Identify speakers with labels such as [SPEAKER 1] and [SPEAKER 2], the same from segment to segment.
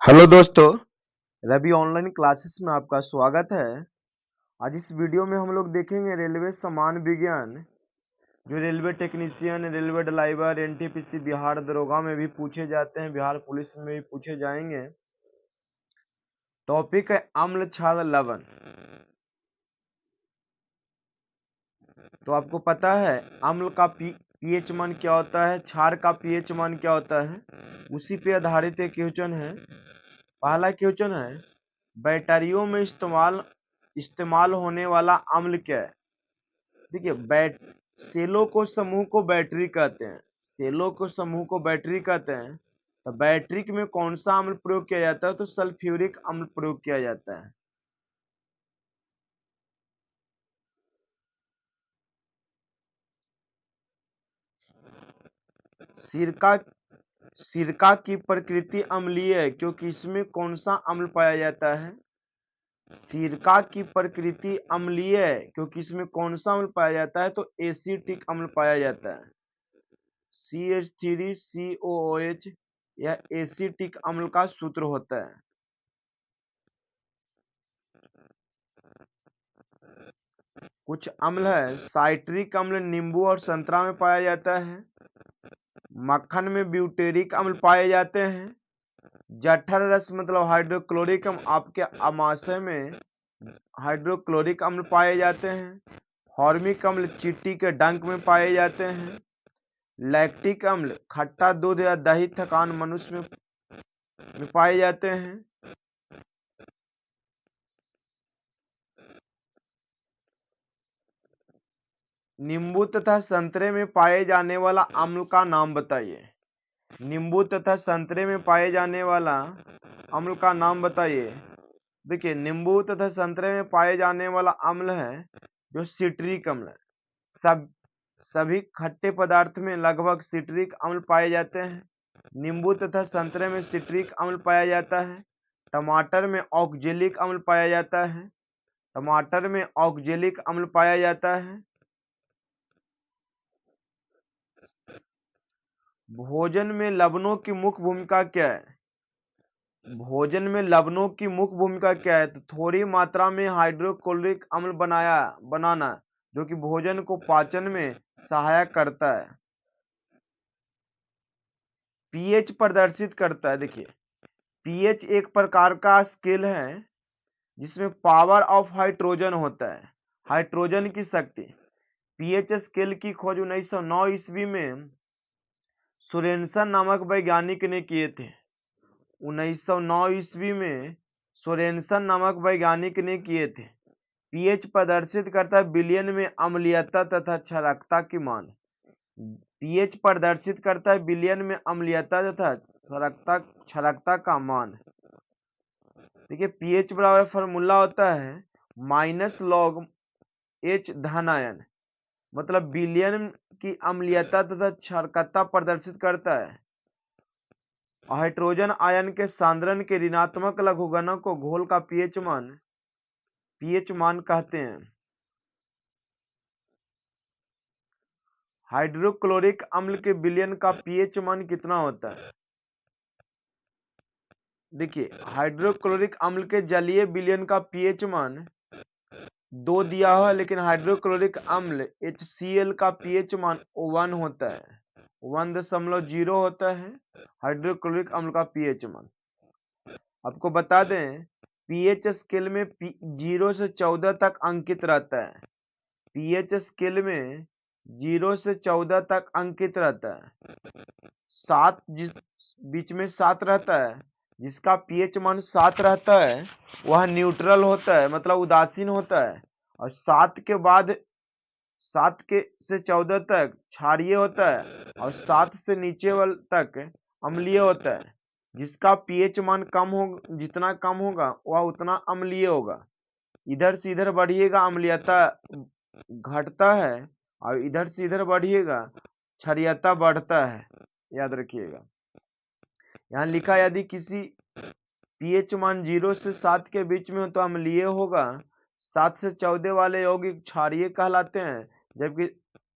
[SPEAKER 1] Hello दोस्तों, Ravi online classes में आपका स्वागत है। आज इस वीडियो में हम लोग देखेंगे रेलवे सामान्य विज्ञान, जो railway technician, railway driver, NTPC, Bihar दरोगा में भी पूछे जाते हैं, बिहार पुलिस में भी पूछे जाएंगे। टॉपिक है अम्ल क्षार लवण। तो आपको पता है अम्ल का पीएच मान क्या होता है, क्षार का पीएच मान क्या होता है, उसी पे आधारित एक क्वेश्चन है। पहला क्वेश्चन है, बैटरियों में इस्तेमाल होने वाला अम्ल क्या है। देखिए, सेलों को समूह को बैटरी कहते हैं, सेलों को समूह को बैटरी कहते हैं। तो बैटरी में कौन सा अम्ल प्रयोग किया जाता है, तो सल्फ्यूरिक अम्ल प्रयोग किया जाता है। सिरका सिरका की प्रकृति अम्लीय है, क्योंकि इसमें कौन सा अम्ल पाया जाता है। सिरका की प्रकृति अम्लीय है, क्योंकि इसमें कौन सा अम्ल पाया जाता है, तो एसिटिक अम्ल पाया जाता है। CH3COOH यह एसिटिक अम्ल का सूत्र होता है। कुछ अम्ल है, साइट्रिक अम्ल नींबू और संतरा में पाया जाता है। मक्खन में ब्यूटेरिक अम्ल पाए जाते हैं। जठर रस मतलब हाइड्रोक्लोरिक अम्ल, आपके आमाशय में हाइड्रोक्लोरिक अम्ल पाए जाते हैं। फॉर्मिक अम्ल चींटी के डंक में पाए जाते हैं। लैक्टिक अम्ल खट्टा दूध या दही थकान मनुष्य में पाए जाते हैं। नींबू तथा संतरे में पाए जाने वाला अम्ल का नाम बताइए। नींबू तथा संतरे में पाए जाने वाला अम्ल का नाम बताइए। देखिए, नींबू तथा संतरे में पाए जाने वाला अम्ल है जो सिट्रिक अम्ल है। सभी खट्टे पदार्थ में लगभग सिट्रिक अम्ल पाए जाते हैं। नींबू तथा संतरे में सिट्रिक अम्ल पाया जाता है। टमाटर में ऑक्जेलिक अम्ल पाया जाता है। टमाटर में ऑक्जेलिक अम्ल पाया जाता है। भोजन में लवणों की मुख्य भूमिका क्या है। भोजन में लवणों की मुख्य भूमिका क्या है, तो थोड़ी मात्रा में हाइड्रोक्लोरिक अम्ल बनाना, जो कि भोजन को पाचन में सहायक करता है। पीएच प्रदर्शित करता है। देखिए, पीएच एक प्रकार का स्केल है जिसमें पावर ऑफ हाइड्रोजन होता है, हाइड्रोजन की शक्ति। पीएच स्केल की खोज 1909 ईस्वी में सोरेनसन नामक वैज्ञानिक ने किए थे। 1909 ईस्वी में सोरेनसन नामक वैज्ञानिक ने किए थे। पीएच प्रदर्शित करता है विलयन में अम्लीयता तथा क्षारकता की मान। पीएच प्रदर्शित करता है विलयन में अम्लीयता तथा क्षारकता का मान। देखिए, पीएच बराबर फॉर्मूला होता है -log H धनायन, मतलब विलयन की अम्लीयता तथा क्षारकता प्रदर्शित करता है। हाइड्रोजन आयन के सांद्रण के ऋणात्मक लघुगणक को घोल का पीएच मान कहते हैं। हाइड्रोक्लोरिक अम्ल के विलयन का पीएच मान कितना होता है। देखिए, हाइड्रोक्लोरिक अम्ल के जलीय विलयन का पीएच मान 2 दिया हुआ है, लेकिन हाइड्रोक्लोरिक अम्ल HCl का पीएच मान 1 होता है, 1.0 होता है हाइड्रोक्लोरिक अम्ल का पीएच मान। आपको बता दें, पीएच स्केल में 0 से 14 तक अंकित रहता है। पीएच स्केल में 0 से 14 तक अंकित रहता है। 7 बीच में 7 रहता है, जिसका पीएच मान 7 रहता है वह न्यूट्रल होता है, मतलब उदासीन होता है। और 7 के बाद 7 के से 14 तक क्षारीय होता है, और 7 से नीचे वाले तक अम्लीय होता है। जिसका पीएच मान जितना कम होगा वह उतना अम्लीय होगा। इधर से इधर बढ़िएगा अम्लीयता घटता है, और इधर से इधर बढ़िएगा क्षारीयता बढ़ता है, याद रखिएगा। यहाँ लिखा, यदि किसी पीएच मान 0 से 7 के बीच में हो तो अम्लीय होगा। 7 से 14 वाले यौगिक क्षारीय कहलाते हैं, जबकि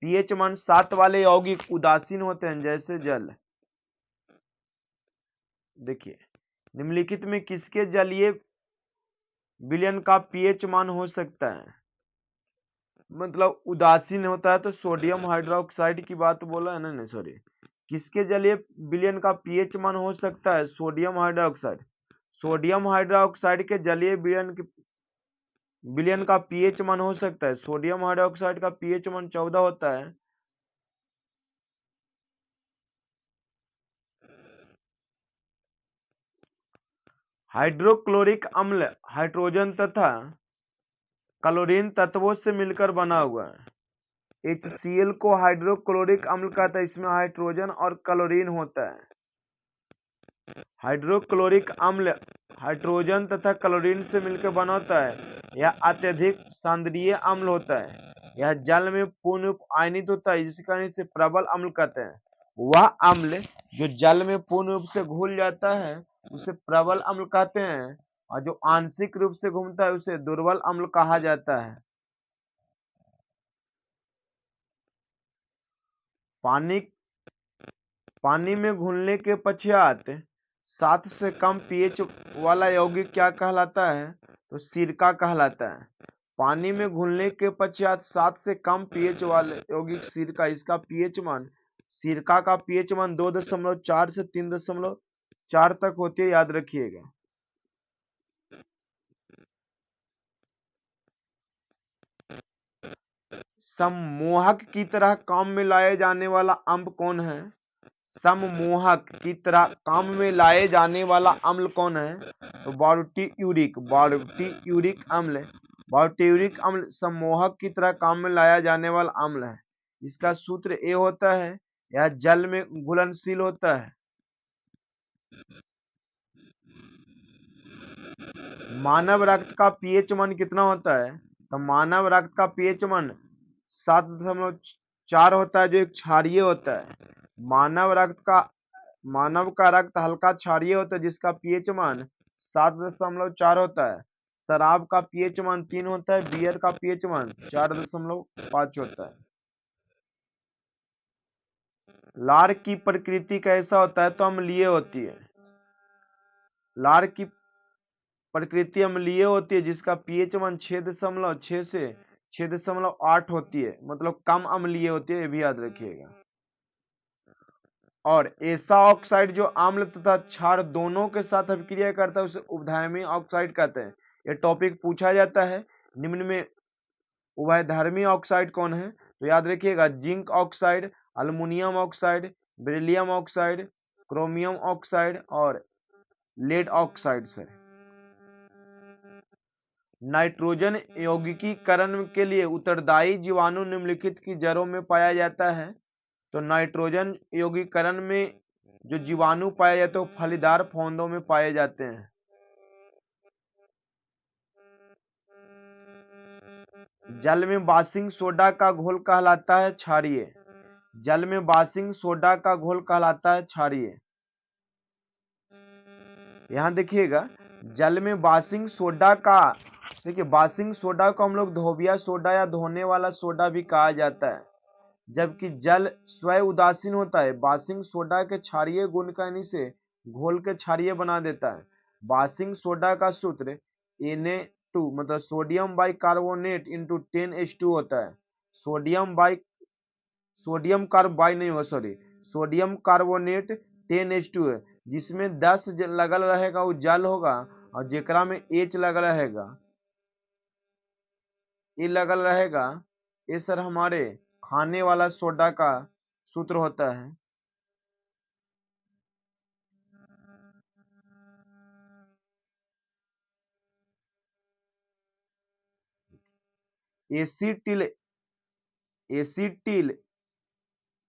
[SPEAKER 1] पीएच मान 7 वाले यौगिक उदासीन होते हैं, जैसे जल। देखिए, निम्नलिखित में किसके जलीय विलयन का पीएच मान हो सकता है? मतलब उदासीन होता है तो सोडियम हाइड्रोक्साइड की बात बोला है ना, नहीं सॉरी, किसके जलीय विलयन का पीएच मान हो सकता है? Sodium hydroxide. सोडियम हाइड्रोक्साइड के जलीय विलयन का पीएच मान हो सकता है। सोडियम हाइड्रोक्साइड का पीएच मान 14 होता है। हाइड्रोक्लोरिक अम्ल हाइड्रोजन तथा क्लोरीन तत्वों से मिलकर बना हुआ है। HCl को हाइड्रोक्लोरिक अम्ल कहता है, इसमें हाइड्रोजन और क्लोरीन होता है। हाइड्रोक्लोरिक अम्ल हाइड्रोजन तथा क्लोरीन से मिलकर बना होता है। यह अत्यधिक सांद्रीय अम्ल होता है। यह जल में पूर्ण रूप आयनित होता है, जिस कारण इसे प्रबल अम्ल कहते हैं। वह अम्ल जो जल में पूर्ण रूप से घुल जाता है उसे प्रबल अम्ल कहते हैं, और जो आंशिक रूप से घूमता है उसे दुर्बल अम्ल कहा जाता है। पानी में घुलने के पश्चात 7 से कम पीएच वाला यौगिक क्या कहलाता है? तो सिरका कहलाता है। पानी में घुलने के पश्चात 7 से कम पीएच वाले यौगिक सिरका, इसका पीएच मान, सिरका का पीएच मान 2.4 से 3.4 तक होती है, याद रखिएगा। सम्मोहक की तरह काम में लाए जाने वाला अम्ल कौन है? सम्मोहक की तरह काम में लाए जाने वाला अम्ल कौन है? तो बार्बिट्यूरिक अम्ल। बार्बिट्यूरिक अम्ल सम्मोहक की तरह काम में लाया जाने वाला अम्ल है। इसका सूत्र ए होता है। यह जल में घुलनशील होता है। मानव रक्त का पीएच मान कितना होता है? तो मानव रक्त का पीएच मान 7.4 होता है, जो एक क्षारीय होता है। मानव का रक्त हल्का क्षारीय होता है, जिसका पीएच मान 7.4 होता है। शराब का पीएच मान 3 होता है। बियर का पीएच मान 4.5 होता है। लार की प्रकृति कैसा होता है? तो अम्लीय होती है। लार की प्रकृति अम्लीय होती है, जिसका पीएच मान 6.6 से 6.8 होती है, मतलब कम अम्लीय होती है, ये भी याद रखिएगा। और ऐसा ऑक्साइड जो अम्ल तथा क्षार दोनों के साथ अभिक्रिया करता है उसे उभयधर्मी ऑक्साइड कहते हैं। यह टॉपिक पूछा जाता है। निम्न में उभयधर्मी ऑक्साइड कौन है? तो याद रखिएगा, zinc oxide, aluminium oxide, beryllium oxide, chromium oxide और लेड ऑक्साइड। सर, नाइट्रोजन यौगिकीकरण के लिए उत्तरदायी जीवाणु निम्नलिखित की जड़ों में पाया जाता है। तो नाइट्रोजन यौगिकीकरण में जो जीवाणु पाए जाते हैं वो फलीदार पौधों में पाए जाते हैं। जल में बासिंग सोडा का घोल कहलाता है क्षारीय। जल में बासिंग सोडा का घोल कहलाता है क्षारीय। यहां देखिएगा, जल में बासिंग सोडा का, देखिए बासिंग सोडा को हम लोग धोबिया सोडा या धोने वाला सोडा भी कहा जाता है, जबकि जल स्वयं उदासीन होता है। बासिंग सोडा के क्षारीय गुण का इसे घोल के क्षारीय बना देता है। बासिंग सोडा का सूत्र Na2 मतलब sodium by carbonate into 10H2 होता है। सोडियम कार्बोनेट 10H2 है, जिसमें 10 लगल रहेगा वो जल होगा, और जेकरा में H लगल रहेगा, ये लगल रहेगा, ये सर हमारे खाने वाला सोडा का सूत्र होता है। एसिटिल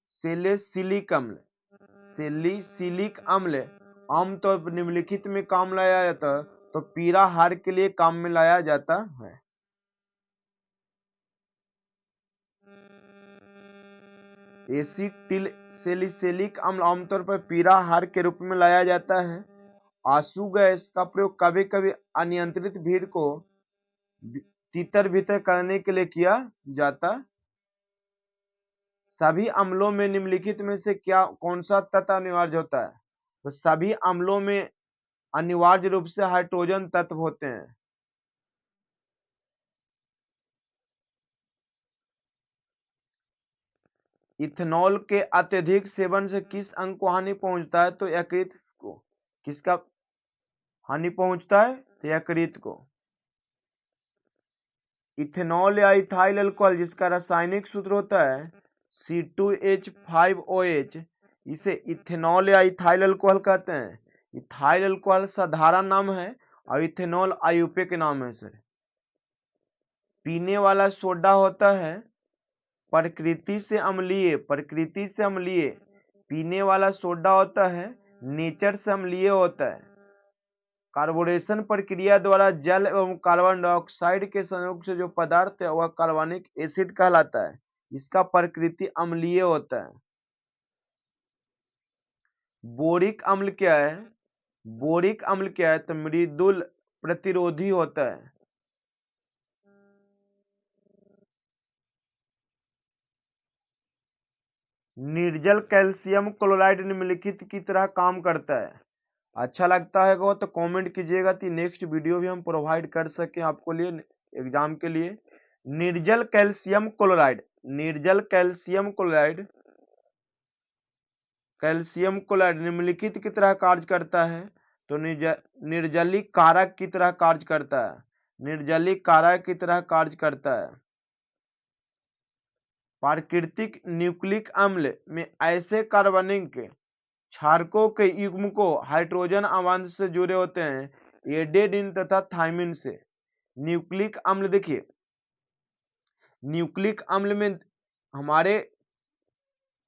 [SPEAKER 1] सैलिसिलिक अम्ल आमतौर पर निम्नलिखित में काम लाया जाता है। तो पीला हार के लिए काम में लाया जाता है। एसिटिल सैलिसिलिक अम्ल आमतौर पर पीला हार के रूप में लाया जाता है। आंसू गैस का प्रयोग कभी कभी अनियंत्रित भीड़ को तितर बितर करने के लिए किया जाता। सभी अम्लों में निम्नलिखित में से कौन सा तत्व अनिवार्य होता है? तो सभी अम्लों में अनिवार्य रूप से हाइड्रोजन तत्व होते हैं। इथेनॉल के अत्यधिक सेवन से किस अंग को हानि पहुंचता है? तो यकृत को। किसका हानि पहुंचता है? तो यकृत को। इथेनॉल या इथाइल अल्कोहल जिसका रासायनिक सूत्र होता है C2H5OH, इसे इथेनॉल या इथाइल अल्कोहल कहते हैं। इथाइल अल्कोहल साधारण नाम है और इथेनॉल आयुर्वेदिक नाम है सर। पीने वाला सोडा होता है प्रकृति से अम्लीय, प्रकृति से अम्लीय। पीने वाला सोडा होता है नेचर से अम्लीय होता है। कार्बोरेशन प्रक्रिया द्वारा जल एवं कार्बन डाइऑक्साइड के संयोग से जो पदार्थ है वह कार्बनिक एसिड कहलाता है। इसका प्रकृति अम्लीय होता है। बोरिक अम्ल क्या है? बोरिक अम्ल क्या है? तो मृदुल प्रतिरोधी होता है। निर्जल कैल्शियम क्लोराइड निम्नलिखित की तरह काम करता है। अच्छा लगता है तो कमेंट कीजिएगा कि नेक्स्ट वीडियो भी हम प्रोवाइड कर सकें आपको लिए एग्जाम के लिए। निर्जल कैल्शियम क्लोराइड, निर्जल कैल्शियम क्लोराइड, कैल्शियम क्लोराइड निम्नलिखित की तरह कार्य करता है। तो निर्जलीक कारक की तरह कार्य करता है, निर्जलीक कारक की तरह कार्य करता है। प्राकृतिक न्यूक्लिक अम्ल में ऐसे कार्बनिक क्षारकों के युग्म को हाइड्रोजन अवांश से जुड़े होते हैं एडेनिन तथा थाइमिन से। न्यूक्लिक अम्ल देखिए, न्यूक्लिक अम्ल में हमारे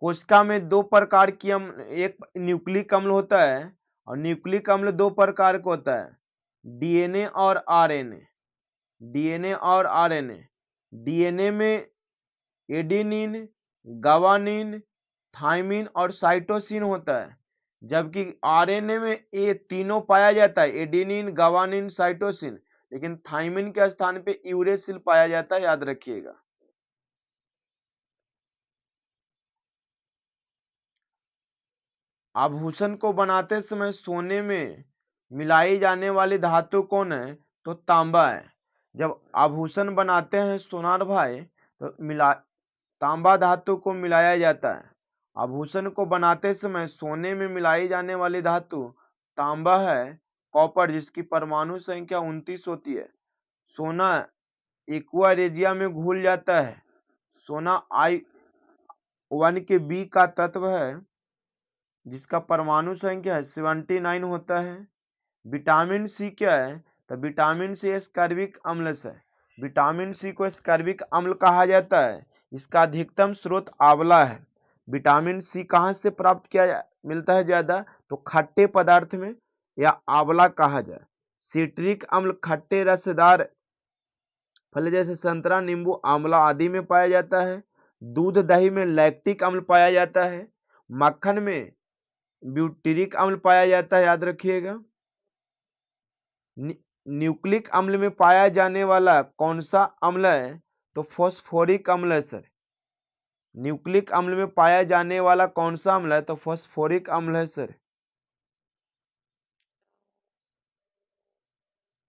[SPEAKER 1] कोशिका में दो प्रकार की अम्ल, एक न्यूक्लिक अम्ल होता है और न्यूक्लिक अम्ल दो प्रकार का होता है, डीएनए और आरएनए। डीएनए और आरएनए। डीएनए में एडेनिन, गवानिन, थाइमिन और साइटोसिन होता है, जबकि आरएनए में ये तीनों पाया जाता है, एडेनिन, गवानिन, साइटोसिन। लेकिन थाइमिन के स्थान पे यूरेसिल पाया जाता है, याद रखिएगा। आभूषण को बनाते समय सोने में मिलाई जाने वाली धातु कौन है? तो तांबा है। जब आभूषण बनाते हैं सोनार भाई तो तांबा धातु को मिलाया जाता है। आभूषण को बनाते समय सोने में मिलाई जाने वाली धातु तांबा है। कॉपर जिसकी परमाणु संख्या 29 होती है। सोना एक्वा रेजिया में घुल जाता है। सोना I1 के बी का तत्व है जिसका परमाणु संख्या 79 होता है। विटामिन सी क्या है? तो विटामिन सी एस्कॉर्बिक अम्ल है। विटामिन सी को एस्कॉर्बिक अम्ल कहा जाता है। इसका अधिकतम स्रोत आंवला है। विटामिन सी कहाँ से प्राप्त किया मिलता है ज्यादा? तो खट्टे पदार्थ में या आंवला कहा जाए। सिट्रिक अम्ल खट्टे रसदार फल जैसे संतरा, नींबू, आंवला आदि में पाया जाता है। दूध दही में लैक्टिक अम्ल पाया जाता है। मक्खन में ब्यूटेरिक अम्ल पाया जाता है, याद रखिएगा। न्यूक्लिक अम्ल में पाया जाने वाला कौन सा अम्ल है? तो फॉस्फोरिक अम्ल है सर। न्यूक्लिक अम्ल में पाया जाने वाला कौन सा अम्ल है? तो फॉस्फोरिक अम्ल है सर।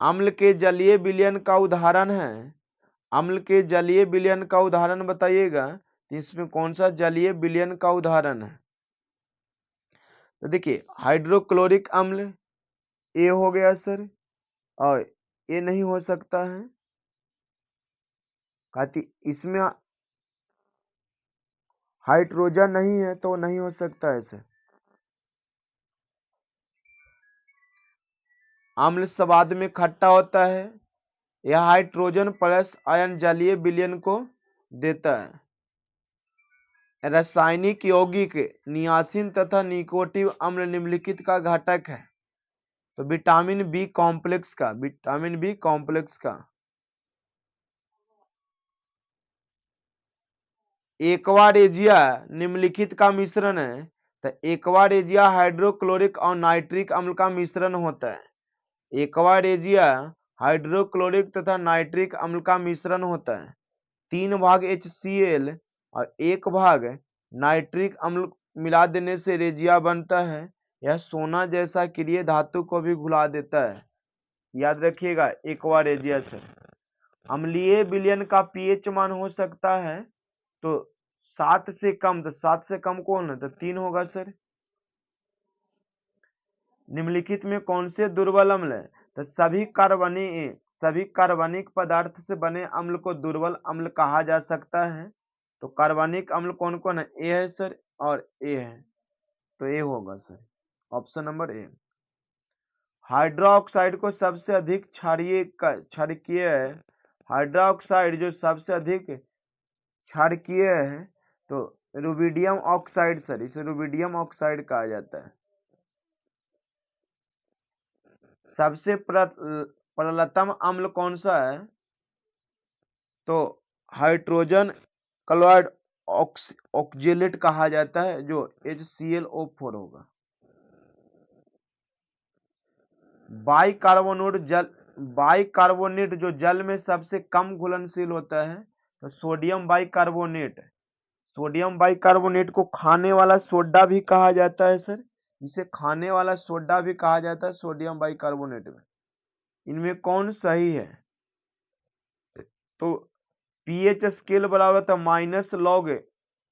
[SPEAKER 1] अम्ल के जलीय विलयन का उदाहरण है। अम्ल के जलीय विलयन का उदाहरण बताइएगा, इसमें कौन सा जलीय विलयन का उदाहरण है? तो देखिए हाइड्रोक्लोरिक अम्ल ए हो गया सर, और ये नहीं हो सकता है कहती इसमें हाइड्रोजन नहीं है तो नहीं हो सकता है सर। अम्ल स्वाद में खट्टा होता है। यह हाइड्रोजन प्लस आयन जलीय विलयन को देता है। रासायनिक यौगिक नियासिन तथा निकोटिव अम्ल निम्नलिखित का घटक है। तो विटामिन बी कॉम्प्लेक्स का, विटामिन बी कॉम्प्लेक्स का। एक्वारेजिया निम्नलिखित का मिश्रण है। तो एक्वारेजिया हाइड्रोक्लोरिक और नाइट्रिक अम्ल का मिश्रण होता है। एक्वारेजिया हाइड्रोक्लोरिक तथा नाइट्रिक अम्ल का मिश्रण होता है। 3 भाग HCl और 1 भाग नाइट्रिक अम्ल मिला देने से रेजिया बनता है। यह सोना जैसा क्रिय धातु को भी घुला देता है। याद रखिएगा एक्वारेजियस है। अम्लीय विलयन का पीएच मान हो सकता है तो 7 से कम, तो 7 से कम कौन है, तो 3 होगा सर। निम्नलिखित में कौन से दुर्बल अम्ल है, तो सभी कार्बनिक पदार्थ से बने अम्ल को दुर्बल अम्ल कहा जा सकता है। तो कार्बनिक अम्ल कौन कौन है, ए है सर और ए है, तो ए होगा sir, option number A. Hydroxide को सबसे अधिक क्षारकीय है। हाइड्रोक्साइड जो सबसे अधिक क्षारकीय है तो रुबिडियम ऑक्साइड सर, इसे रुबिडियम ऑक्साइड कहा जाता है। सबसे प्रबलतम अम्ल कौन सा है, तो हाइड्रोजन क्लोराइड ऑक्जेलेट कहा जाता है जो HClO4 होगा। बाइकार्बोनेट जो जल में सबसे कम घुलनशील होता है तो सोडियम बाइकार्बोनेट। सोडियम बाइकार्बोनेट को खाने वाला सोडा भी कहा जाता है सर, इसे खाने वाला सोडा भी कहा जाता है सोडियम बाइकार्बोनेट में। इनमें कौन सही है, तो पीएच स्केल बराबर था -log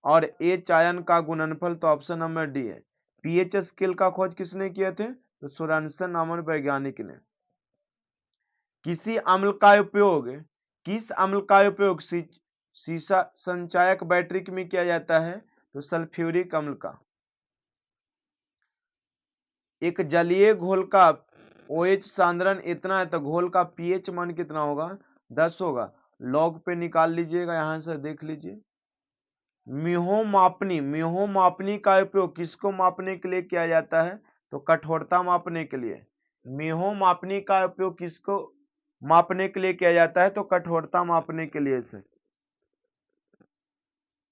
[SPEAKER 1] और H आयन का गुणनफल, तो ऑप्शन नंबर डी है। पीएच स्केल का खोज किसने किए थे, तो सोरेनसन नामक वैज्ञानिक ने। किस अम्ल का उपयोग सीसा संचायक बैटरी में किया जाता है, तो सल्फ्यूरिक अम्ल का। एक जलीय घोल का OH सांद्रण इतना है तो घोल का पीएच मान कितना होगा, 10 होगा। लॉग पे निकाल लीजिएगा, यहां से देख लीजिए। म्योहो मापनी का उपयोग किसको मापने के लिए किया जाता है, तो कठोरता मापने के लिए। म्योहो मापनी का उपयोग किसको मापने के लिए किया जाता है, तो कठोरता मापने के लिए से।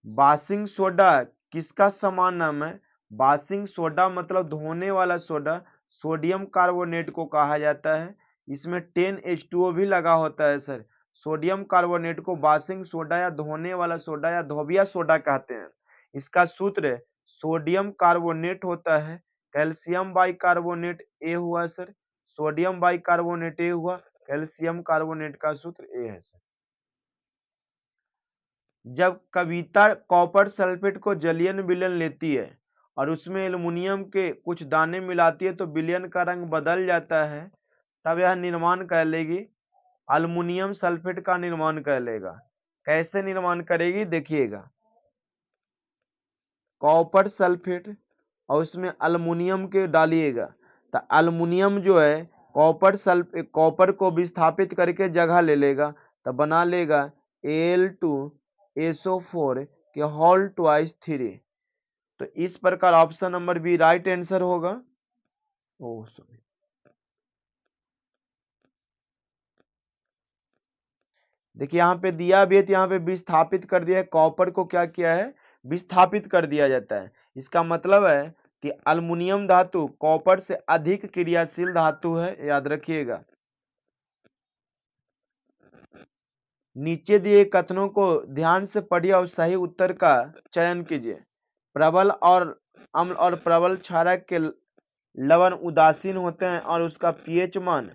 [SPEAKER 1] बासिंग सोडा किसका समान नाम है, बासिंग सोडा मतलब धोने वाला सोडा सोडियम कार्बोनेट को कहा जाता है। इसमें 10H2O भी लगा होता है सर। सोडियम कार्बोनेट को बासिंग सोडा या धोने वाला सोडा या धोबिया सोडा कहते हैं। इसका सूत्र सोडियम कार्बोनेट होता है, कैल्शियम बाइकार्बोनेट ए हुआ सर, सोडियम बाइकार्बोनेट ए हुआ, कैल्शियम कार्बोनेट का सूत्र ए है सर। जब कविता कॉपर सल्फेट को जलीय विलयन लेती है और उसमें एल्युमिनियम के कुछ दाने मिलाती है तो विलयन का रंग बदल जाता है, तब यह निर्माण कर लेगी अल्युमिनियम सल्फेट का निर्माण कर लेगा। कैसे निर्माण करेगी, देखिएगा। कॉपर सल्फेट और उसमें अल्युमिनियम के डालिएगा तो अल्युमिनियम जो है कॉपर को विस्थापित करके जगह ले लेगा, तो बना लेगा Al2SO4 के होल ट्वाइस 3। तो इस प्रकार option number B right answer होगा। सॉरी, देखिए यहाँ पे दिया भी है तो यहाँ पे विस्थापित कर दिया है। कॉपर को क्या किया है, विस्थापित कर दिया जाता है। इसका मतलब है कि अल्युमिनियम धातु कॉपर से अधिक क्रियाशील धातु है, याद रखिएगा। नीचे दिए कथनों को ध्यान से पढ़िए और सही उत्तर का चयन कीजिए। प्रबल और अम्ल और प्रबल क्षारक के लवण उदासीन होते हैं और उसका पीएच मान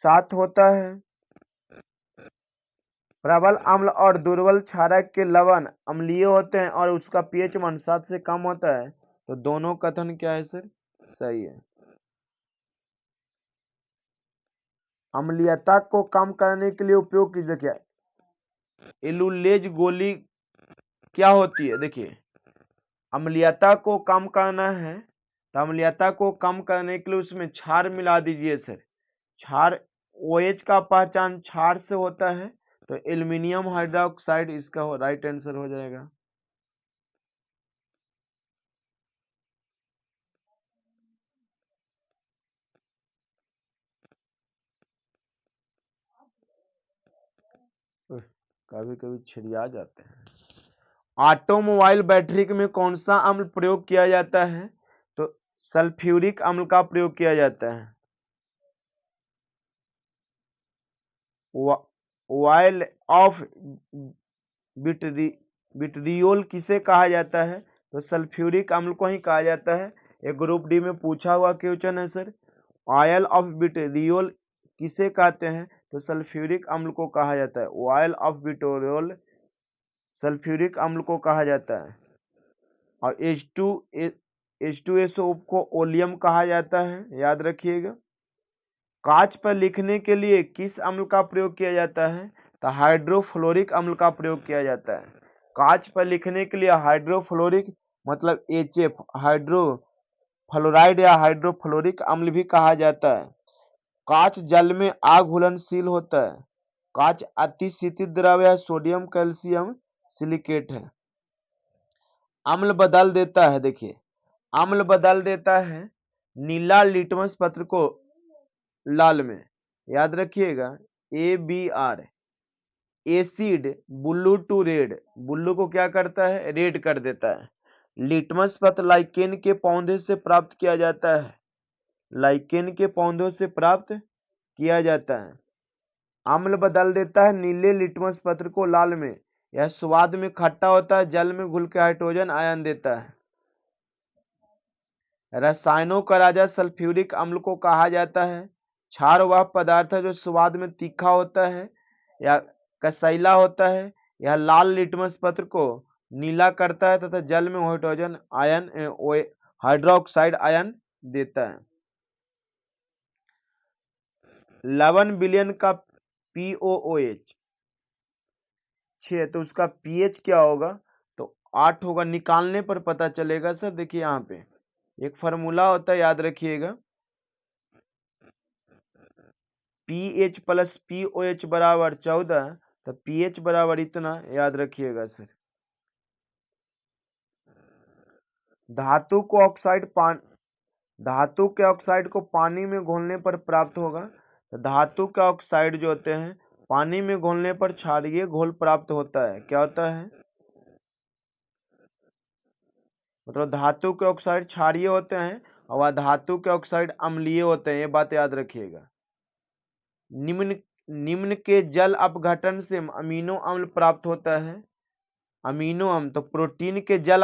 [SPEAKER 1] 7 होता है। प्रबल अम्ल और दुर्बल क्षारक के लवण अम्लीय होते हैं और उसका पीएच मान 7 से कम होता है। तो दोनों कथन क्या है सर, सही है। अम्लीयता को कम करने के लिए उपयोग कीजिए क्या, एलुलेज गोली क्या होती है, देखिए अम्लीयता को कम करना है तो अम्लीयता को कम करने के लिए उसमें क्षार मिला दीजिए सर। क्षार OH का पहचान क्षार से होता है, तो एल्युमिनियम हाइड्रोक्साइड इसका राइट आंसर हो जाएगा। कभी कभी छिड़िया जाते हैं। ऑटोमोबाइल बैटरी में कौन सा अम्ल प्रयोग किया जाता है, तो सल्फ्यूरिक अम्ल का प्रयोग किया जाता है। ऑयल ऑफ विट्रियोल किसे कहा जाता है, तो सल्फ्यूरिक अम्ल को ही कहा जाता है। ये ग्रुप डी में पूछा हुआ क्वेश्चन है सर। ऑयल ऑफ विट्रियोल किसे कहते हैं? तो सल्फ्यूरिक अम्ल को कहा जाता है। ऑयल ऑफ विट्रियोल सल्फ्यूरिक अम्ल को कहा जाता है। और H2SO को ओलियम कहा जाता है, याद रखिएगा। कांच पर लिखने के लिए किस अम्ल का प्रयोग किया जाता है? तो हाइड्रोफ्लोरिक अम्ल का प्रयोग किया जाता है। कांच पर लिखने के लिए हाइड्रोफ्लोरिक मतलब HF हाइड्रोफ्लोराइड या हाइड्रोफ्लोरिक अम्ल भी कहा जाता है। कांच जल में आग घुलनशील होता है। कांच अतिशीतित द्रव या सोडियम कैल्शियम सिलिकेट है। अम्ल बदल देता है, देखिए अम्ल बदल देता है नीला लिटमस पत्र को लाल में, याद रखिएगा। ABR acid blue to red, blue को क्या करता है? रेड कर देता है। लिटमस पत्र लाइकेन के पौधे से प्राप्त किया जाता है। लाइकेन के पौधों से प्राप्त किया जाता है। अम्ल बदल देता है नीले लिटमस पत्र को लाल में। यह स्वाद में खट्टा होता है, जल में घुल के हाइड्रोजन आयन देता है। रसायनों का राजा सल्फ्यूरिक अम्ल को कहा जाता है। क्षार वह पदार्थ है जो स्वाद में तीखा होता है या कसैला होता है। यह लाल लिटमस पत्र को नीला करता है तथा जल में हाइड्रोजन आयन हाइड्रोक्साइड आयन देता है। 11 बिलियन का POOH 6, तो उसका pH क्या होगा? तो 8 होगा। निकालने पर पता चलेगा सर। देखिए यहाँ पे एक फार्मूला होता है, याद रखिएगा। pH प्लस POH बराबर 14, तो pH बराबर इतना, याद रखिएगा सर। धातु के ऑक्साइड को पानी में घोलने पर प्राप्त होगा। तो धातु के ऑक्साइड जो होते हैं पानी में घोलने पर क्षारीय घोल प्राप्त होता है। क्या होता है? मतलब धातु के ऑक्साइड क्षारीय होते हैं और धातु के ऑक्साइड अम्लीय होते हैं, ये बात याद रखिएगा। निम्न के जल अपघटन से अमीनो अम्ल प्राप्त होता है। अमीनो अम्ल, तो प्रोटीन के जल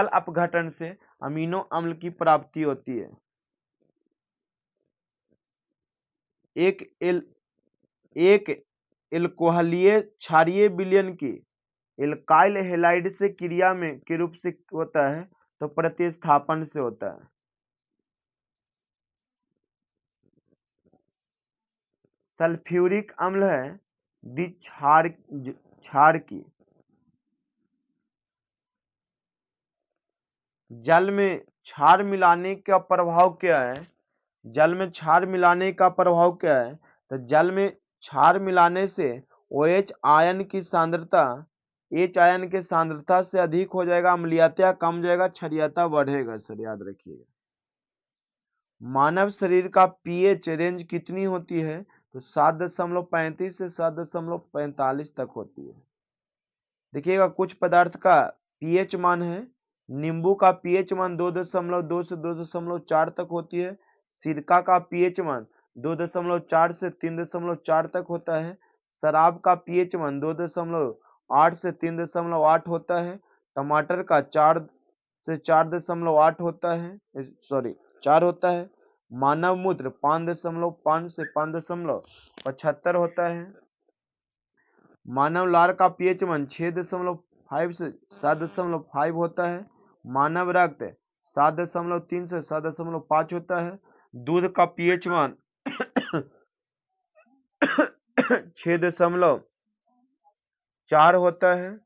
[SPEAKER 1] अपघटन से अमीनो अम्ल की प्राप्ति होती है। एक एल्कोहलीय क्षारीय विलयन की एल्काइल हैलाइड से क्रिया में के रूप से होता है, तो प्रतिस्थापन से होता है। सल्फ्यूरिक अम्ल है क्षार की। जल में क्षार मिलाने का प्रभाव क्या है? जल में क्षार मिलाने का प्रभाव क्या है? तो जल में क्षार मिलाने से OH आयन की सांद्रता H आयन के सांद्रता से अधिक हो जाएगा, अम्लीयता कम जाएगा, क्षारीयता बढ़ेगा सर, याद रखिएगा। मानव शरीर का pH रेंज कितनी होती है? तो 7.35 से 7.45 तक होती है। देखिएगा कुछ पदार्थ का pH मान है। नींबू का pH मान 2.2 से 2.4 तक होती है। सिरका का pH मान 2.4 से 3.4 तक होता है। शराब का pH मान 2.8 से 3.8 होता है। टमाटर का 4 से 4.8 होता है, 4 होता है। मानव मूत्र 5.5 से 5.75 होता है। मानव लार का pH मान 6.5 से 7.5 होता है। मानव रक्त 7.3 से 7.5 होता है। दूध का pH मान 6.4 होता है।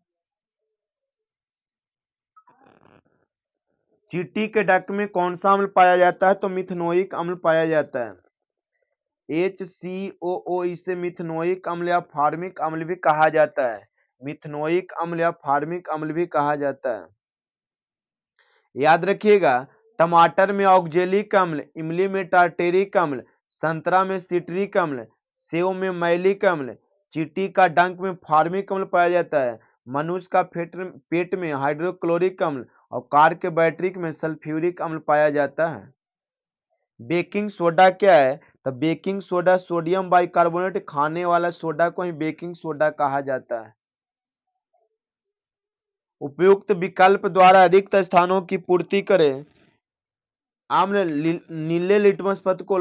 [SPEAKER 1] चींटी के डंक में कौन सा अम्ल पाया जाता है? तो मिथनोइक अम्ल पाया जाता है। HCOO, इसे मिथनोइक अम्ल या फार्मिक अम्ल भी कहा जाता है। मिथनोइक अम्ल या फार्मिक अम्ल भी कहा जाता है, याद रखिएगा। टमाटर में ऑक्जेलिक अम्ल, इमली में टार्टेरिक अम्ल, संतरा में सिट्रिक अम्ल, सेव में मैलिक अम्ल, चींटी का डंक में फार्मिक अम्ल पाया जाता है। मनुष्य का पेट में हाइड्रोक्लोरिक अम्ल और कार के बैटरी में सल्फ्यूरिक अम्ल पाया जाता है। बेकिंग सोडा क्या है? तो बेकिंग सोडा सोडियम बाइकार्बोनेट, खाने वाला सोडा को ही बेकिंग सोडा कहा जाता है। उपयुक्त विकल्प द्वारा अधिक स्थानों की पूर्ति करें। आम्ल नीले लिटमस पत्र को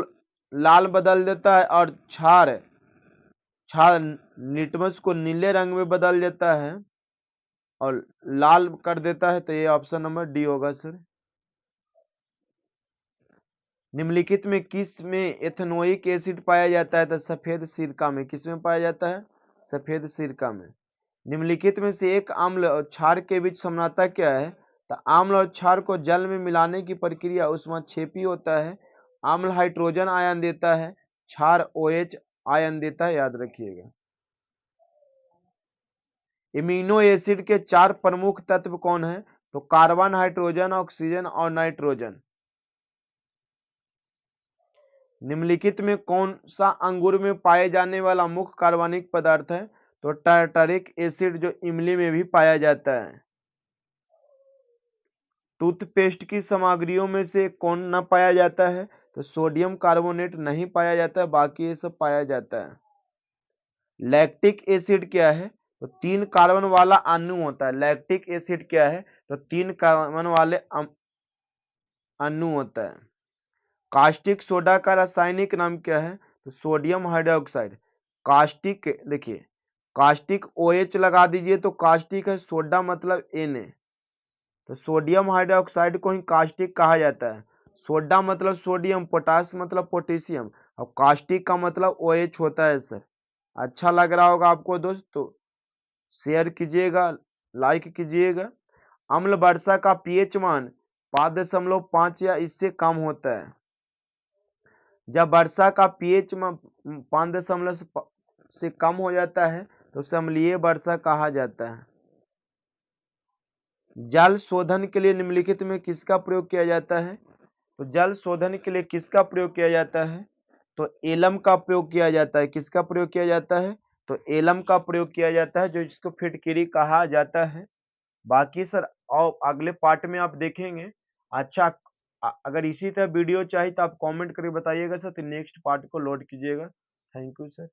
[SPEAKER 1] लाल बदल देता है और क्षार लिटमस को नीले रंग में बदल देता है और लाल कर देता है। तो ये ऑप्शन नंबर डी होगा सर। निम्नलिखित में किस में एथेनोइक एसिड पाया जाता है? तो सफेद सिरका में। किस में पाया जाता है? सफेद सिरका में। निम्नलिखित में से एक अम्ल और क्षार के बीच समानता क्या है? तो अम्ल और क्षार को जल में मिलाने की प्रक्रिया ऊष्माक्षेपी होता है। अम्ल हाइड्रोजन आयन देता है, क्षार OH आयन देता है, याद रखिएगा। इम्यूनो एसिड के 4 प्रमुख तत्व कौन है? तो कार्बन, हाइड्रोजन, ऑक्सीजन और नाइट्रोजन। निम्नलिखित में कौन सा अंगूर में पाए जाने वाला मुख्य कार्बनिक पदार्थ है? तो टार्टारिक एसिड, जो इमली में भी पाया जाता है। टूथपेस्ट की सामग्रियों में से कौन न पाया जाता है? तो सोडियम कार्बोनेट नहीं पाया जाता है, बाकी ये सब पाया जाता है। लैक्टिक एसिड क्या है? तो 3 कार्बन वाला अणु होता है। लैक्टिक एसिड क्या है? तो 3 कार्बन वाले अणु होता है। कास्टिक सोडा का रासायनिक नाम क्या है? तो सोडियम हाइड्रोक्साइड। कास्टिक, देखिए कास्टिक OH लगा दीजिए तो कास्टिक है, सोडा मतलब Na, तो सोडियम हाइड्रोक्साइड को ही कास्टिक कहा जाता है। सोडा मतलब सोडियम, पोटास मतलब पोटेशियम, और कास्टिक का मतलब OH होता है सर। अच्छा लग रहा होगा आपको दोस्तों, शेयर कीजिएगा, लाइक कीजिएगा। अम्ल वर्षा का pH मान 5.5 या इससे कम होता है। जब वर्षा का pH मान 5 से कम हो जाता है तो उसे अम्लीय वर्षा कहा जाता है। जल शोधन के लिए निम्नलिखित में किसका प्रयोग किया जाता है? तो जल शोधन के लिए किसका प्रयोग किया जाता है? तो एलम का प्रयोग किया जाता है। किसका प्रयोग किया जाता है? तो एलम का प्रयोग किया जाता है, जो जिसको फिटकिरी कहा जाता है। बाकी सर और अगले पार्ट में आप देखेंगे। अच्छा, अगर इसी तरह वीडियो चाहिए तो आप कमेंट करके बताइएगा सर, तो नेक्स्ट पार्ट को लोड कीजिएगा। Thank you sir.